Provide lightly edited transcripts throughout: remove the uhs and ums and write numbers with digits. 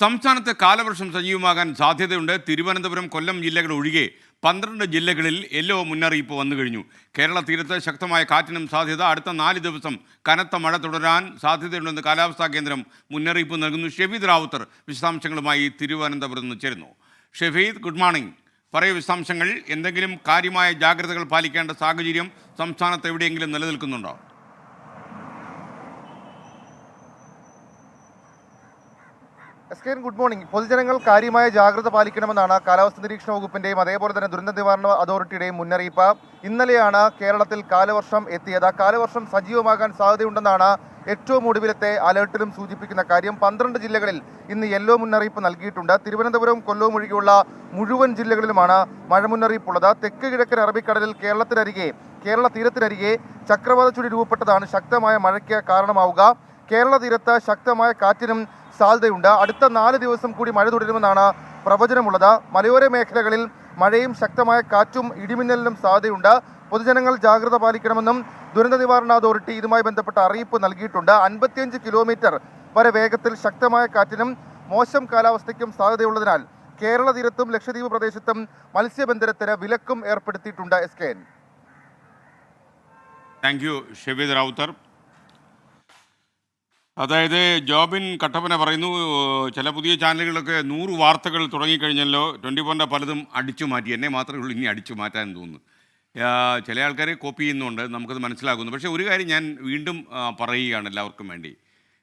സംസ്ഥാനത്ത് കാലവർഷം സജീവമാകാൻ സാധ്യതയുണ്ട്. തിരുവനന്തപുരം, കൊല്ലം ജില്ലകൾ ഒഴികെ 12 ജില്ലകളിൽ യെല്ലോ മുന്നറിയിപ്പ് വന്നു കഴിഞ്ഞു. കേരള തീരത്ത് ശക്തമായ കാറ്റിനും സാധ്യത. അടുത്ത 4 ദിവസം കനത്ത മഴ തുടരാൻ സാധ്യതയുണ്ടെന്ന് കാലാവസ്ഥാ കേന്ദ്രം മുന്നറിയിപ്പ് നൽകുന്നു. ഷെഫീദ് റാവുത്തർ വിശദാംശങ്ങളുമായി തിരുവനന്തപുരത്ത് നിന്ന് ചേരുന്നു. Shefeed, good morning. പറയൂ വിശദാംശങ്ങൾ. എന്തെങ്കിലും കാര്യമായ ജാഗ്രതകൾ പാലിക്കേണ്ട സാഹചര്യം സംസ്ഥാനത്ത് എവിടെയെങ്കിലും നിലനിൽക്കുന്നുണ്ടോ? Good morning. പൊതുജനങ്ങൾ കാര്യമായ ജാഗ്രത പാലിക്കണമെന്നാണ് കാലാവസ്ഥാ നിരീക്ഷണ വകുപ്പിന്റെയും അതേപോലെ തന്നെ ദുരന്ത നിവാരണ അതോറിറ്റിയുടെയും മുന്നറിയിപ്പ്. ഇന്നലെയാണ് കേരളത്തിൽ കാലവർഷം എത്തിയത്. കാലവർഷം സജീവമാകാൻ സാധ്യതയുണ്ടെന്നാണ് ഏറ്റവും ഒടുവിലത്തെ അലേർട്ടിലും സൂചിപ്പിക്കുന്ന കാര്യം. 12 ജില്ലകളിൽ ഇന്ന് യെല്ലോ മുന്നറിയിപ്പ് നൽകിയിട്ടുണ്ട്. തിരുവനന്തപുരം, കൊല്ലവും ഒഴികെയുള്ള മുഴുവൻ ജില്ലകളിലുമാണ് മഴ മുന്നറിയിപ്പുള്ളത്. തെക്ക് കിഴക്കൻ അറബിക്കടലിൽ കേരള തീരത്തിനരികെ ചക്രവാത ചുഴി രൂപപ്പെട്ടതാണ് ശക്തമായ മഴയ്ക്ക് കാരണമാവുക. കേരള തീരത്ത് ശക്തമായ കാറ്റിനും സാധ്യതയുണ്ട്. അടുത്ത 4 ദിവസം കൂടി മഴ തുടരുമെന്നാണ് പ്രവചനമുള്ളത്. മലയോര മേഖലകളിൽ മഴയും ശക്തമായ കാറ്റും ഇടിമിന്നലിനും സാധ്യതയുണ്ട്. പൊതുജനങ്ങൾ ജാഗ്രത പാലിക്കണമെന്നും ദുരന്ത നിവാരണ അതോറിറ്റി ഇതുമായി ബന്ധപ്പെട്ട അറിയിപ്പ് നൽകിയിട്ടുണ്ട്. 55 കിലോമീറ്റർ വരെ വേഗത്തിൽ ശക്തമായ കാറ്റിനും മോശം കാലാവസ്ഥയ്ക്കും സാധ്യതയുള്ളതിനാൽ കേരള തീരത്തും ലക്ഷദ്വീപ് പ്രദേശത്തും മത്സ്യബന്ധനത്തിന് വിലക്കും ഏർപ്പെടുത്തിയിട്ടുണ്ട്. Thank you Shefeed Ravuthar. അതായത് ജോബിൻ കട്ടപ്പന പറയുന്നു, ചില പുതിയ ചാനലുകളൊക്കെ 100 വാർത്തകൾ തുടങ്ങിക്കഴിഞ്ഞല്ലോ, 24 പലതും അടിച്ചു മാറ്റി, എന്നെ മാത്രമേ ഉള്ളൂ ഇനി അടിച്ചു മാറ്റാൻ തോന്നുന്നു. ചില ആൾക്കാരെ കോപ്പി ചെയ്യുന്നുണ്ട്, നമുക്കത് മനസ്സിലാകുന്നു. പക്ഷേ ഒരു കാര്യം ഞാൻ വീണ്ടും പറയുകയാണ് എല്ലാവർക്കും വേണ്ടി.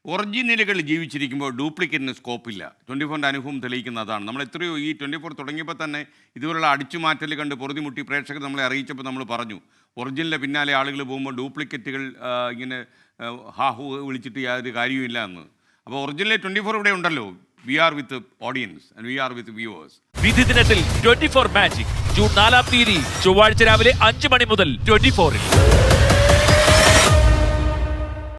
ഒറിജിനലുകൾ ജീവിച്ചിരിക്കുമ്പോൾ ഡ്യൂപ്ലിക്കേറ്റിന് സ്കോപ്പില്ല. 24 അനുഭവം തെളിയിക്കുന്ന അതാണ്. നമ്മൾ എത്രയോ ഈ 24 തുടങ്ങിയപ്പോൾ തന്നെ ഇതുപോലുള്ള അടിച്ചുമാറ്റൽ കണ്ട് പൊറുതിമുട്ടി പ്രേക്ഷകർ നമ്മളെ അറിയിച്ചപ്പോൾ നമ്മൾ പറഞ്ഞു, ഒറിജിനലിൻ്റെ പിന്നാലെ ആളുകൾ പോകുമ്പോൾ ഡ്യൂപ്ലിക്കേറ്റുകൾ ഇങ്ങനെ ഹാഹു വിളിച്ചിട്ട് യാതൊരു കാര്യവുമില്ല എന്ന്. അപ്പോൾ ഒറിജിനൽ 24 ഇവിടെ ഉണ്ടല്ലോ. We are with audience and we are with viewers. വിധി ദിനത്തിൽ 24 മാജിക് ജൂൺ 4 ചൊവ്വാഴ്ച രാവിലെ 5 മണി മുതൽ 24-ൽ.